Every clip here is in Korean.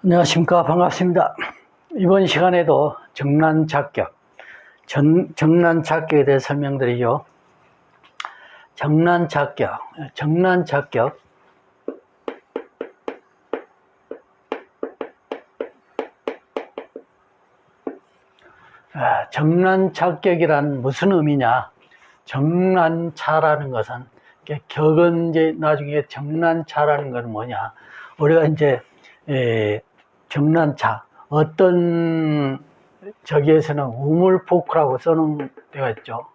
안녕하십니까. 반갑습니다. 이번 시간에도 정란착격, 정란착격에 대해 설명드리죠. 정란착격, 정란착격이란 무슨 의미냐? 정란차라는 것은 격은 이제 나중에 정란차라는 것은 뭐냐? 우리가 이제 정란차 어떤 저기에서는 우물포크라고 써놓은 데가 있죠.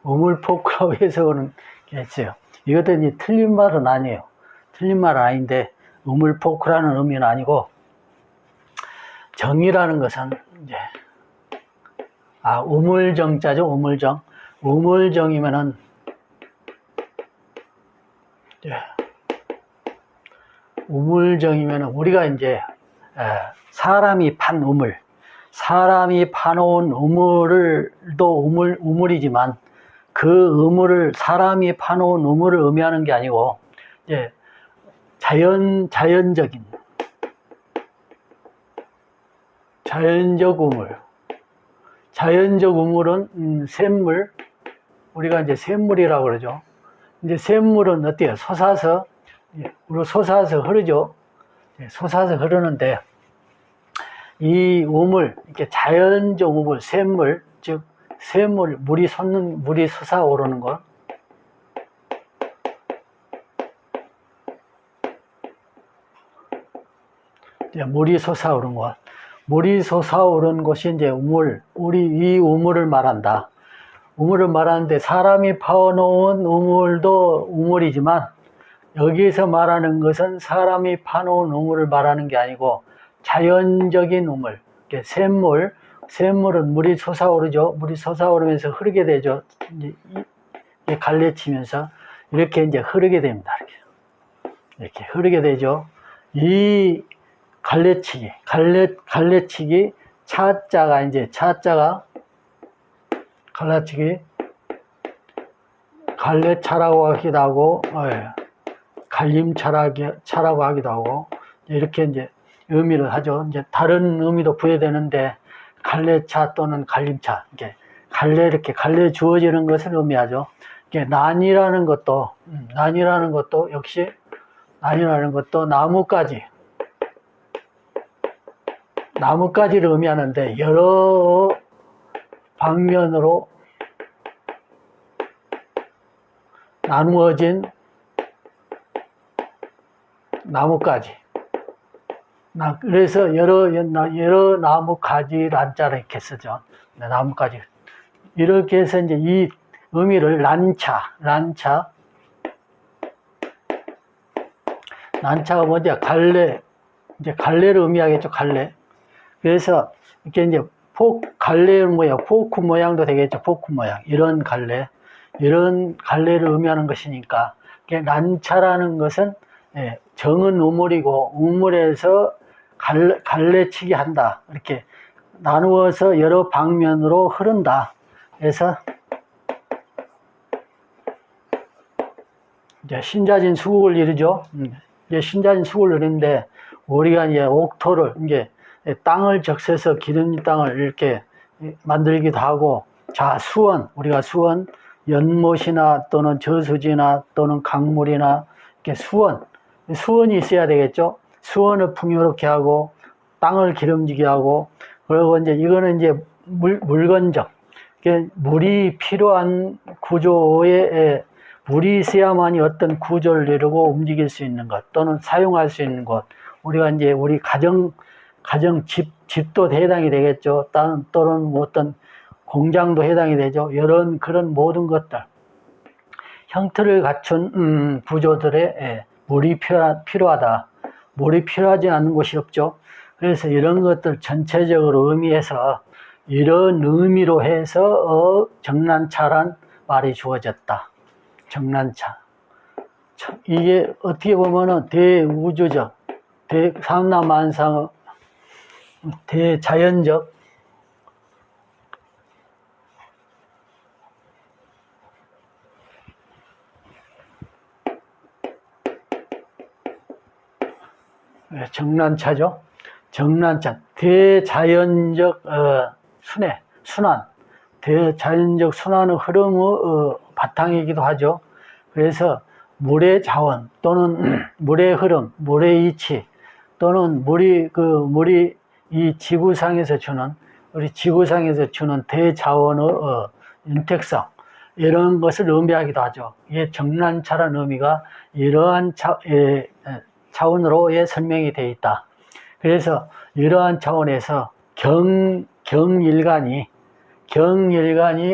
우물포크라고 해석하는 게 있어요. 이것도 이제 틀린 말은 아니에요. 틀린 말은 아닌데 우물포크라는 의미는 아니고, 정이라는 것은 이제 우물정자죠. 우물정이면은 우물정이면은 우리가 이제 사람이 판 우물, 사람이 파놓은 우물도 우물이지만 그 우물을, 사람이 파놓은 우물을 의미하는 게 아니고 이제 자연적 우물. 자연적 우물은 샘물, 우리가 이제 샘물이라고 그러죠. 이제 샘물은 어때요? 솟아서 흐르죠. 솟아서 흐르는데, 이 우물, 이렇게 자연적 우물, 샘물, 즉 샘물, 물이 솟아오르는 것, 물이 솟아오른 곳이 이제 이 우물을 말한다. 우물을 말하는데, 사람이 파놓은 우물도 우물이지만 여기에서 말하는 것은 사람이 파놓은 우물을 말하는 게 아니고 자연적인 우물, 샘물은 물이 솟아오르죠. 물이 솟아오르면서 흐르게 되죠. 이제 갈래치면서 이렇게 이제 흐르게 됩니다. 이렇게 흐르게 되죠. 이 갈래치기, 갈래차라고 하기도 하고, 갈림차라고 하기도 하고, 이렇게 이제 의미를 하죠. 이제 다른 의미도 부여되는데, 갈래차 또는 갈림차, 이렇게 갈래 주어지는 것을 의미하죠. 난이라는 것도 역시, 나무가지를 의미하는데, 여러 방면으로 나누어진 나무가지. 그래서 여러 나무가지란 자를 이렇게 쓰죠. 나무가지. 이렇게 해서 이제 이 의미를 란차가 뭐냐? 갈래를 의미하겠죠. 갈래. 그래서 이렇게 이제 갈래 모양, 포크 모양도 되겠죠. 포크 모양. 이런 갈래를 의미하는 것이니까, 란차라는 것은 정은 우물이고, 우물에서 갈래치기 한다. 이렇게 나누어서 여러 방면으로 흐른다. 그래서 이제 신자진 수국을 이루죠. 이제 신자진 수국을 이루는데, 우리가 이제 옥토를, 땅을 적셔서 기름진 땅을 이렇게 만들기도 하고, 우리가 수원, 연못이나 또는 저수지나 또는 강물이나 이렇게 수원이 있어야 되겠죠. 수원을 풍요롭게 하고, 땅을 기름지게 하고, 그리고 이제 이거는 이제 물건적, 물이 필요한 구조에, 물이 있어야만이 어떤 구조를 이루고 움직일 수 있는 것, 또는 사용할 수 있는 것, 우리가 이제 우리 가정 집도 해당이 되겠죠. 또는 어떤 공장도 해당이 되죠. 그런 모든 것들, 형태를 갖춘 구조들에 물이 필요하다. 물이 필요하지 않는 곳이 없죠. 그래서 이런 것들 전체적으로 의미해서, 이런 의미로 해서 정란차란 말이 주어졌다. 정란차. 이게 어떻게 보면은 대우주적, 삼라만상, 대자연적, 정난차죠. 정난차, 대자연적 순환, 대자연적 순환의 흐름의 바탕이기도 하죠. 그래서 물의 자원 또는 물의 흐름, 물의 이치 또는 물이 이 지구상에서 주는 우리 지구상에서 주는 대자원의 윤택성 이런 것을 의미하기도 하죠. 이게 정난차라는 의미가 이러한 차원으로 설명이 되어 있다. 그래서 이러한 차원에서 경일간이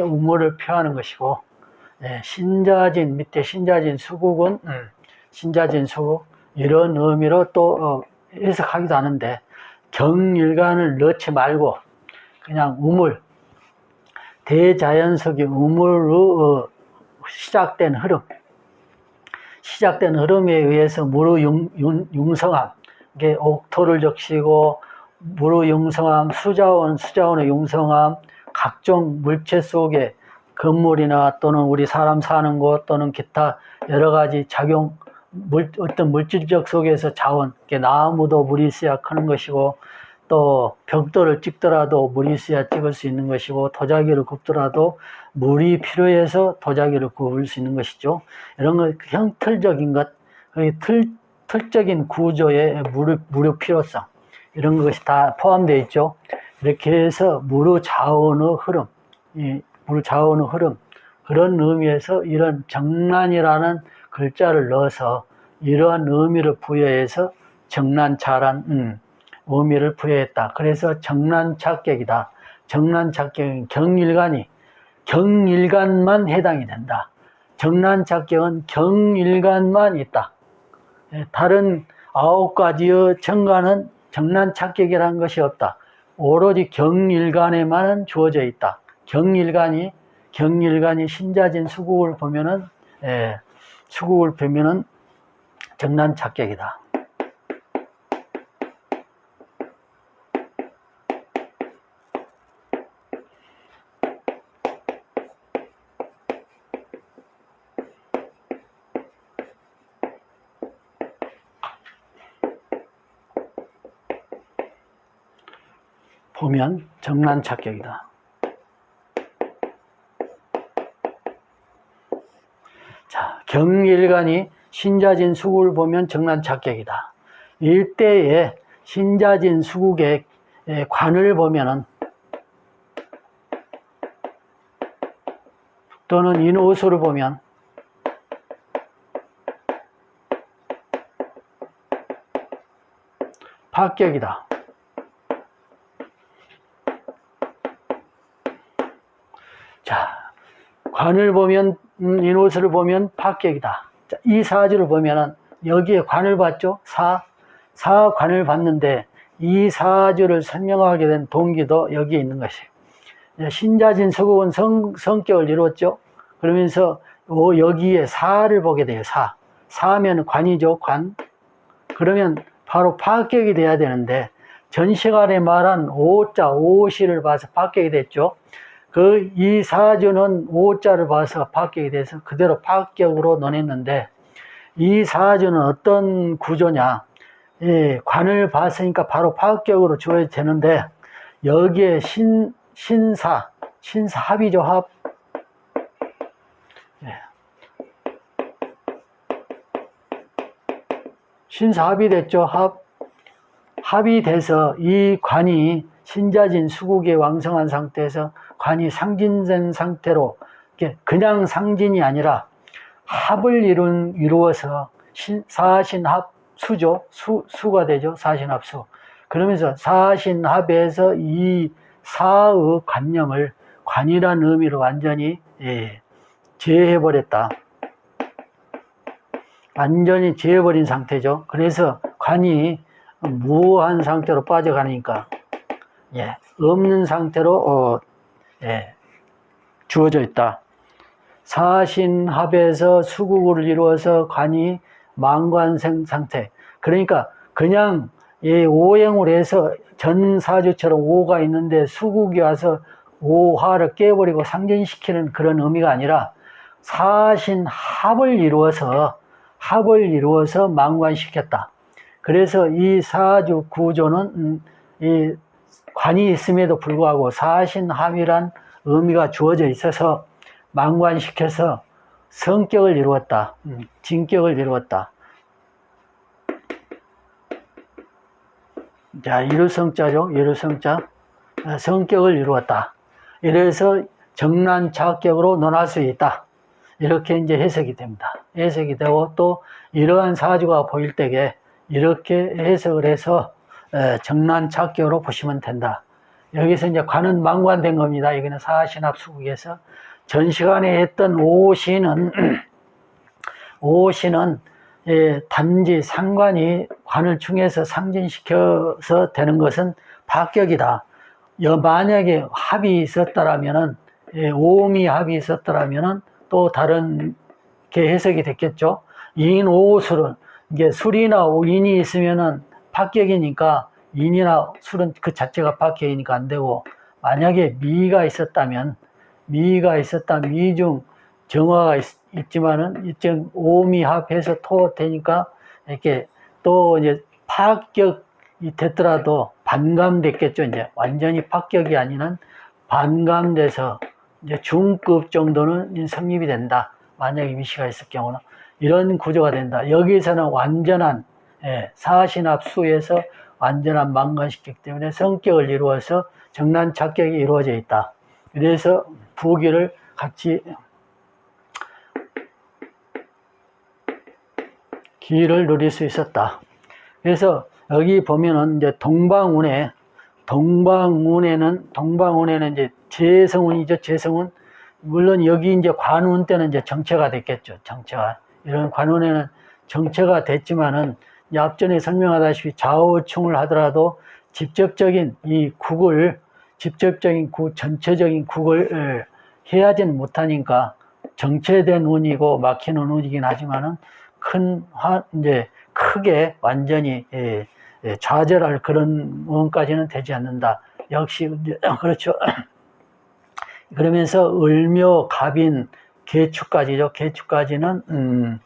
우물을 표하는 것이고, 신자진 밑에 신자진 수국은 신자진 수국 이런 의미로 또 해석하기도 하는데, 경일간을 넣지 말고 그냥 우물, 대자연석의 우물로 시작된 흐름에 의해서 물의 융성함, 이게 옥토를 적시고 물의 융성함, 수자원의 융성함, 각종 물체 속에 건물이나 또는 우리 사람 사는 곳 또는 기타 여러 가지 어떤 물질적 속에서 자원, 나무도 물이 있어야 크는 것이고, 또 벽돌을 찍더라도 물이 있어야 찍을 수 있는 것이고, 도자기를 굽더라도 물이 필요해서 도자기를 굽을 수 있는 것이죠. 이런 것, 형틀적인 것, 틀적인 구조의 물의 필요성, 이런 것이 다 포함되어 있죠. 이렇게 해서 물의 자원의 흐름, 그런 의미에서 이런 정난이라는 글자를 넣어서 이러한 의미를 부여해서 정난차란 의미를 부여했다. 그래서 정난차격이다. 정난차격은 경일간만 해당이 된다. 정난차격은 경일간만 있다. 다른 9가지의 정간은 정난차격이라는 것이 없다. 오로지 경일간에만 주어져 있다. 경일간이 신자진 수국을 보면은 정난차격이다. 보면 정난차격이다. 자, 경일간이 신자진 수국을 보면 정난차격이다. 일대에 신자진 수국의 관을 보면은 또는 인호수를 보면 파격이다. 자, 관을 보면 인호수를 보면 파격이다. 자, 이 사주를 보면은 여기에 관을 봤죠? 사관을 봤는데 이 사주를 설명하게 된 동기도 여기에 있는 것이에요. 신자진 수국은 성격을 이루었죠. 그러면서 여기에 사를 보게 돼요. 사면 관이죠. 관. 그러면 바로 파격이 돼야 되는데 전 시간에 말한 오시를 봐서 파격이 됐죠. 이 사주는 오자를 봐서 파격이 돼서 그대로 파격으로 논했는데, 이 사주는 어떤 구조냐? 관을 봤으니까 바로 파격으로 주어야 되는데, 여기에 신사합이죠, 합. 신사합이 됐죠, 합이 돼서 이 관이 신자진 수국의 왕성한 상태에서 관이 상진된 상태로 그냥 상진이 아니라 합을 이루어서 사신합수죠. 수가 되죠. 사신합수. 그러면서 사신합에서 이 사의 관념을 관이라는 의미로 완전히 제해버렸다. 완전히 제해버린 상태죠. 그래서 관이 무한 상태로 빠져가니까 없는 상태로 주어져 있다. 사신합에서 수국을 이루어서 관이 망관생 상태. 그러니까 그냥 오행을 해서 전 사주처럼 오가 있는데 수국이 와서 오화를 깨버리고 상진시키는 그런 의미가 아니라 사신합을 이루어서 망관시켰다. 그래서 이 사주 구조는 이 관이 있음에도 불구하고 사신합이란 의미가 주어져 있어서 망관시켜서 성격을 이루었다. 진격을 이루었다. 자, 이루성자죠. 이루성자. 성격을 이루었다. 이래서 정난착격으로 논할 수 있다. 이렇게 이제 해석이 됩니다. 해석이 되고 또 이러한 사주가 보일 때에 이렇게 해석을 해서 정난착격으로 보시면 된다. 여기서 이제 관은 망관된 겁니다. 여기는 사신합 수국에서 전 시간에 했던 오신은 단지 상관이 관을 충해서 상진시켜서 되는 것은 박격이다. 만약에 합이 있었다라면은 오음이 합이 있었다라면은 또 다른 게 해석이 됐겠죠. 인오술은 이게 술이나 인이 있으면은 박격이니까 인이나 술은 그 자체가 박격이니까 안 되고, 만약에 미가 있었다면 미중 정화가 있지만은 이쯤 오음이 합해서 토 되니까 이렇게 또 이제 파격이 됐더라도 반감됐겠죠. 이제 완전히 파격이 아니는 반감돼서 이제 중급 정도는 성립이 된다. 만약에 미시가 있을 경우는 이런 구조가 된다. 여기서는 완전한 사신합 수에서 완전한 망관시키기 때문에 성격을 이루어서 정난착격이 이루어져 있다. 그래서 부기를 같이 기를 누릴 수 있었다. 그래서 여기 보면은 이제 동방운에는 이제 재성운이죠. 재성운. 물론 여기 이제 관운 때는 이제 정체가 됐겠죠. 정체가. 이런 관운에는 정체가 됐지만은 앞전에 설명하다시피 좌우충을 하더라도 직접적인 전체적인 국을 해야지는 못하니까 정체된 운이고 막히는 운이긴 하지만은 이제 크게 완전히 좌절할 그런 운까지는 되지 않는다. 역시 그렇죠. 그러면서 을묘, 갑인, 계축까지죠. 계축까지는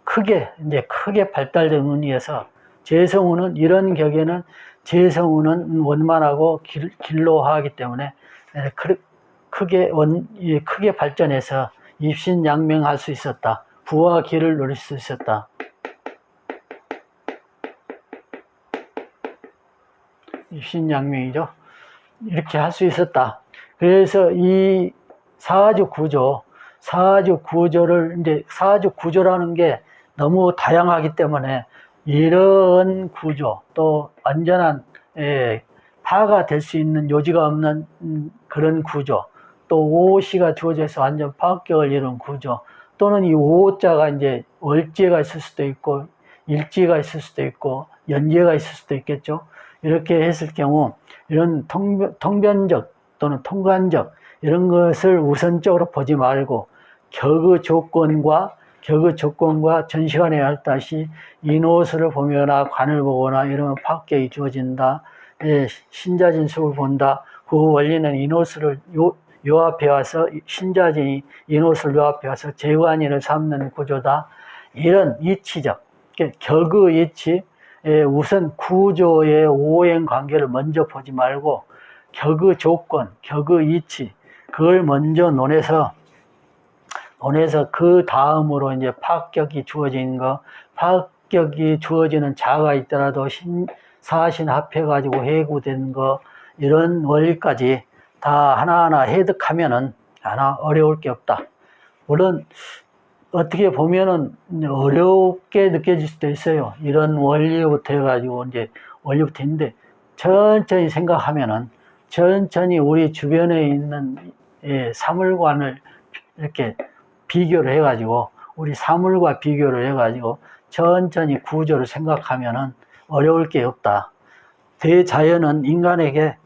크게 발달된 운이어서 재성운은 이런 격에는 재성운은 원만하고 길로하기 때문에 크게 발전해서 입신양명할 수 있었다. 부와 기를 누릴 수 있었다. 입신양명이죠. 이렇게 할 수 있었다. 그래서 이 사주 구조라는 게 너무 다양하기 때문에 이런 구조, 또 완전한 파가 될 수 있는 요지가 없는 그런 구조, 또 오시가 주어져서 완전 파격을 이룬 구조, 또는 이 오자가 이제 월지가 있을 수도 있고 일지가 있을 수도 있고 연지가 있을 수도 있겠죠. 이렇게 했을 경우 이런 통변적 또는 통관적 이런 것을 우선적으로 보지 말고 격의 조건과 전 시간에 했다시 인호수를 보거나 관을 보거나 이러면 파격이 주어진다. 신자진수를 본다. 그 원리는 인호수를 요합해 와서 신자진이 인호수를 요합해 와서 재관인을 삼는 구조다. 이런 이치적 격의 이치, 우선 구조의 오행 관계를 먼저 보지 말고 격의 조건, 격의 이치 그걸 먼저 논해서 그 다음으로 이제 파격이 주어지는 거, 파격이 주어지는 자가 있더라도 사신 합해가지고 해구된 거, 이런 원리까지 다 하나하나 해득하면은 하나 어려울 게 없다. 물론 어떻게 보면은 어렵게 느껴질 수도 있어요. 이런 원리부터 해가지고 이제 원리부터 있는데 천천히 생각하면은 천천히 우리 주변에 있는 사물관을 이렇게 비교를 해가지고 우리 사물과 비교를 해가지고 천천히 구조를 생각하면은 어려울 게 없다. 대자연은 인간에게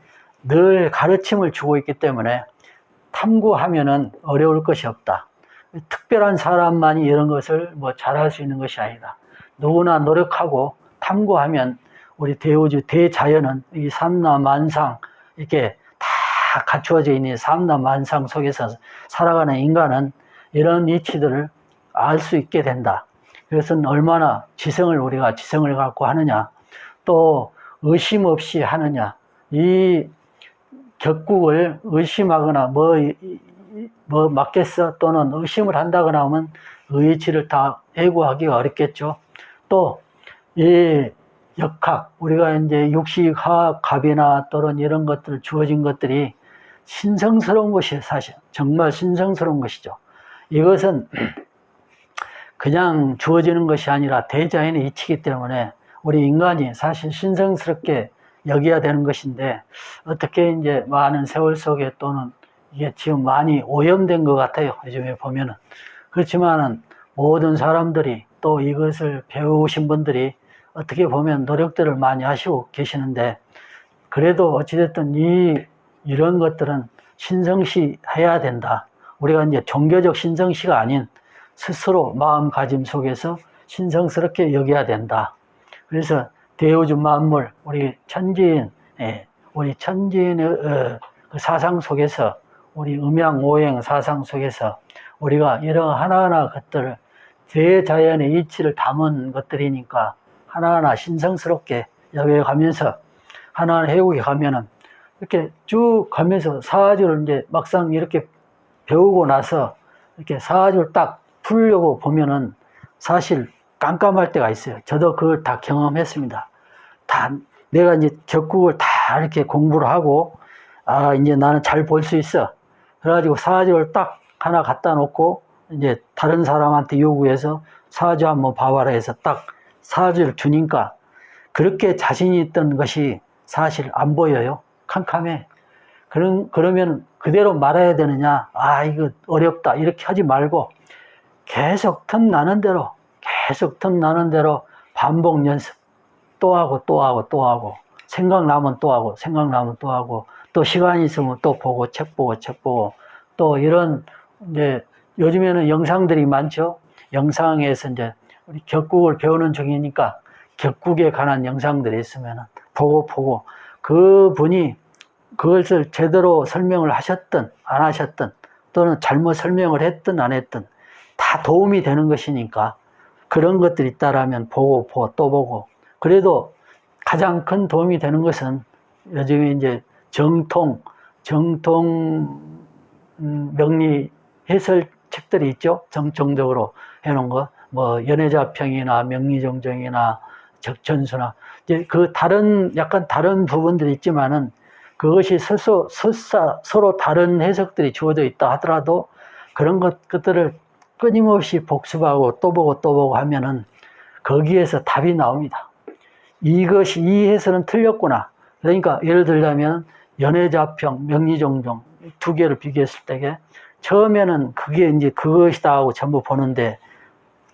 늘 가르침을 주고 있기 때문에 탐구하면은 어려울 것이 없다. 특별한 사람만이 이런 것을 잘할 수 있는 것이 아니다. 누구나 노력하고 탐구하면 우리 대우주 대자연은 이 삼라만상 이렇게 다 갖추어져 있는 삼라만상 속에서 살아가는 인간은 이런 이치들을 알 수 있게 된다. 그것은 얼마나 우리가 지성을 갖고 하느냐, 또 의심 없이 하느냐. 이 격국을 의심하거나 뭐 맞겠어 또는 의심을 한다거나 하면 의치를 다 해구하기가 어렵겠죠. 또 이 역학, 우리가 이제 육식, 화학, 갑이나 또는 이런 것들 주어진 것들이 신성스러운 것이에요. 사실 정말 신성스러운 것이죠. 이것은 그냥 주어지는 것이 아니라 대자연의 이치이기 때문에 우리 인간이 사실 신성스럽게 여겨야 되는 것인데, 어떻게 이제 많은 세월 속에 또는 이게 지금 많이 오염된 것 같아요. 요즘에 보면은. 그렇지만은 모든 사람들이 또 이것을 배우신 분들이 어떻게 보면 노력들을 많이 하시고 계시는데, 그래도 어찌됐든 이런 것들은 신성시 해야 된다. 우리가 이제 종교적 신성시가 아닌 스스로 마음가짐 속에서 신성스럽게 여겨야 된다. 그래서 대우주 만물, 우리 천지인의 그 사상 속에서, 우리 음양오행 사상 속에서 우리가 이런 하나하나 것들을 대자연의 이치를 담은 것들이니까 하나하나 신성스럽게 여겨가면서 하나하나 해오게 가면은 이렇게 쭉 가면서 사주를 이제 막상 이렇게 배우고 나서 이렇게 사주를 딱 풀려고 보면은 사실 깜깜할 때가 있어요. 저도 그걸 다 경험했습니다. 다 내가 이제 격국을 다 이렇게 공부를 하고, 아, 이제 나는 잘 볼 수 있어. 그래가지고 사주를 딱 하나 갖다 놓고 이제 다른 사람한테 요구해서 사주 한번 봐봐라 해서 딱 사주를 주니까 그렇게 자신이 있던 것이 사실 안 보여요. 캄캄해. 그러면 그대로 말해야 되느냐? 아, 이거 어렵다. 이렇게 하지 말고 계속 틈나는 대로 반복 연습. 또 하고 또 하고 또 하고, 생각나면 또 하고 생각나면 또 하고, 또 시간이 있으면 또 보고 책 보고 또 이런 이제 요즘에는 영상들이 많죠. 영상에서 이제 우리 격국을 배우는 중이니까 격국에 관한 영상들이 있으면 보고 그분이 그것을 제대로 설명을 하셨든 안 하셨든 또는 잘못 설명을 했든 안 했든 다 도움이 되는 것이니까 그런 것들이 있다라면 보고 또 보고. 그래도 가장 큰 도움이 되는 것은 요즘에 이제 정통 명리 해설 책들이 있죠. 정통적으로 해놓은 거, 뭐 연애자평이나 명리정정이나 적천수나 이제 그 약간 다른 부분들이 있지만은 그것이 서로 다른 해석들이 주어져 있다 하더라도 그런 것들을 끊임없이 복습하고 또 보고 하면은 거기에서 답이 나옵니다. 이 해설은 틀렸구나. 그러니까 예를 들자면 연애자평, 명리정정 두 개를 비교했을 때에 처음에는 그게 이제 그것이다 하고 전부 보는데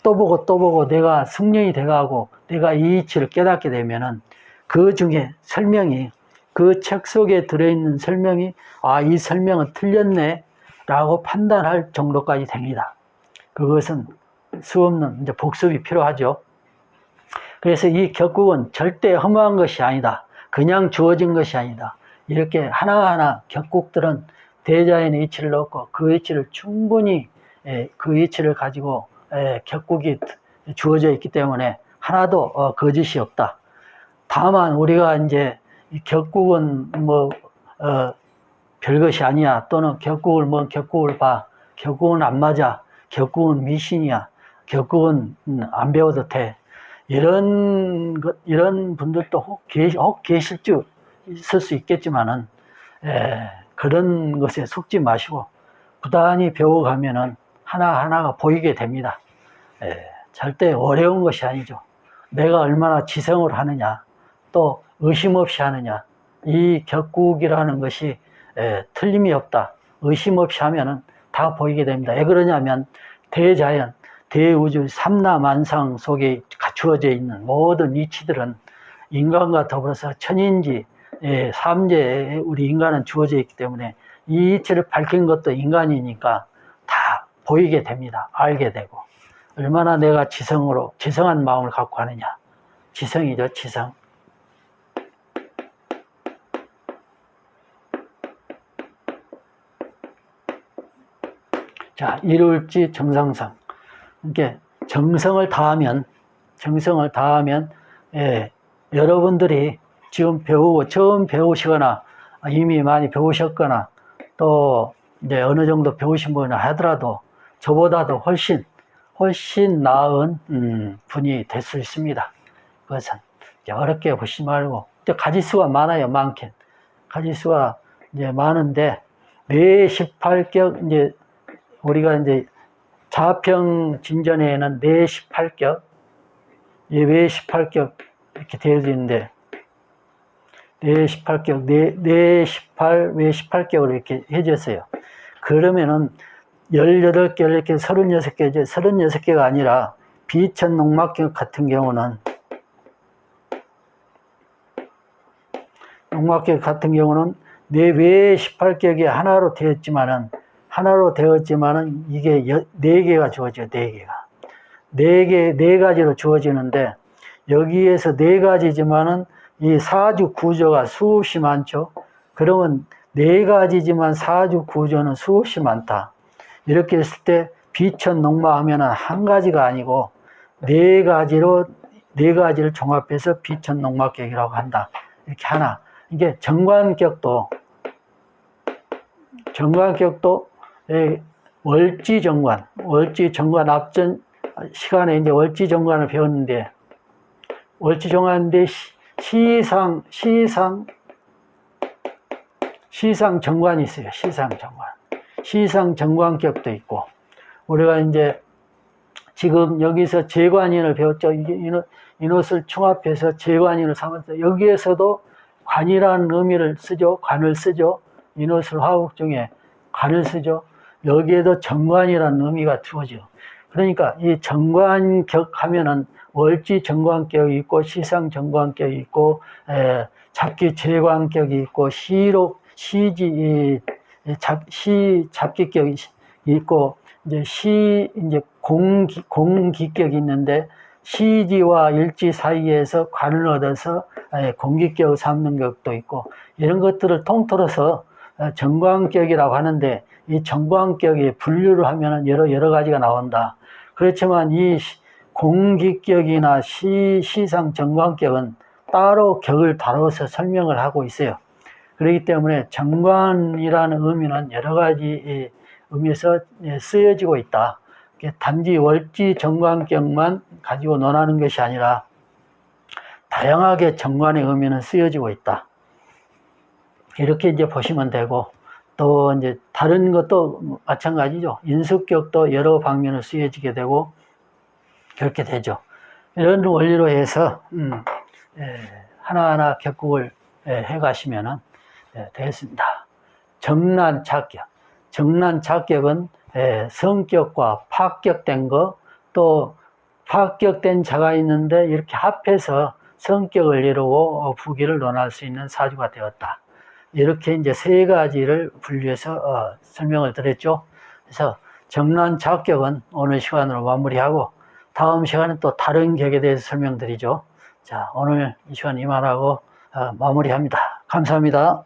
또 보고 내가 숙련이 돼가고 내가 이 이치를 깨닫게 되면은 그 중에 설명이, 그 책 속에 들어있는 설명이 아, 이 설명은 틀렸네 라고 판단할 정도까지 됩니다. 그것은 수없는 이제 복습이 필요하죠. 그래서 이 격국은 절대 허무한 것이 아니다. 그냥 주어진 것이 아니다. 이렇게 하나하나 격국들은 대자연의 이치를 넣고 그 이치를 충분히 그 이치를 가지고 격국이 주어져 있기 때문에 하나도 거짓이 없다. 다만 우리가 이제 격국은 별것이 아니야, 또는 격국을 봐, 격국은 안 맞아, 격국은 미신이야, 격국은 안 배워도 돼, 이런 분들도 혹 있을 수 있겠지만은 그런 것에 속지 마시고 부단히 배워가면은 하나하나가 보이게 됩니다. 절대 어려운 것이 아니죠. 내가 얼마나 지성을 하느냐, 또 의심 없이 하느냐, 이 격국이라는 것이 틀림이 없다. 의심 없이 하면은 다 보이게 됩니다. 왜 그러냐면 대자연, 대우주 삼라만상 속에 갖추어져 있는 모든 이치들은 인간과 더불어서 천인지 삼재에 우리 인간은 주어져 있기 때문에 이 이치를 밝힌 것도 인간이니까 다 보이게 됩니다. 알게 되고. 얼마나 내가 지성한 마음을 갖고 하느냐. 지성이죠, 지성. 자, 이룰지 정상상. 이게 정성을 다하면, 예, 여러분들이 지금 처음 배우시거나 이미 많이 배우셨거나 또 이제 어느 정도 배우신 분이나 하더라도 저보다도 훨씬 나은 분이 될 수 있습니다. 그것은 이제 어렵게 보시지 말고, 가지수가 많아요. 많긴 가지수가 이제 많은데, 뇌 18격, 이제 우리가 이제 자평 진전에는 뇌 18격, 뇌 18격 이렇게 되어져 있는데, 뇌 18격, 뇌 18, 뇌 18격으로 이렇게 해졌어요. 그러면은 18개, 이렇게 36개죠. 36개가 아니라 비천농막격 같은 경우는, 뇌 18격이 하나로 되었지만은 이게 4개가 주어져요. 4개가. 4가지로 주어지는데, 여기에서 4가지지만은 이 사주 구조가 수없이 많죠. 그러면 4가지지만 사주 구조는 수없이 많다. 이렇게 했을 때 비천농마 하면은 한 가지가 아니고 4가지를 종합해서 비천농마격이라고 한다. 이렇게 하나. 이게 정관격도 월지정관 앞전 시간에 이제 월지정관을 배웠는데, 시상정관이 있어요. 시상정관격도 있고, 우리가 이제 지금 여기서 재관인을 배웠죠. 이것을 총합해서 재관인을 삼았어요. 여기에서도 관이라는 의미를 쓰죠. 관을 쓰죠. 이것을 화국 중에 관을 쓰죠. 여기에도 정관이라는 의미가 주어져. 그러니까 이 정관격 하면은 월지 정관격이 있고, 시상 정관격이 있고, 잡기 재관격이 있고, 잡기격이 있고, 이제 공기격이 있는데, 시지와 일지 사이에서 관을 얻어서 공기격을 삼는 격도 있고, 이런 것들을 통틀어서 정관격이라고 하는데, 이 정관격이 분류를 하면 여러 가지가 나온다. 그렇지만 이 공기격이나 시상 정관격은 따로 격을 다뤄서 설명을 하고 있어요. 그렇기 때문에 정관이라는 의미는 여러 가지 의미에서 쓰여지고 있다. 단지 월지 정관격만 가지고 논하는 것이 아니라 다양하게 정관의 의미는 쓰여지고 있다. 이렇게 이제 보시면 되고, 또 이제 다른 것도 마찬가지죠. 인수격도 여러 방면으로 쓰여지게 되고 그렇게 되죠. 이런 원리로 해서 하나하나 격국을 해 가시면은 되겠습니다. 정난착격은 성격과 파격된 거, 또 파격된 자가 있는데 이렇게 합해서 성격을 이루고 부기를 논할 수 있는 사주가 되었다. 이렇게 이제 3가지를 분류해서 설명을 드렸죠. 그래서 정난착격은 오늘 시간으로 마무리하고, 다음 시간에 또 다른 격에 대해서 설명드리죠. 자, 오늘 이 시간 이만하고 마무리합니다. 감사합니다.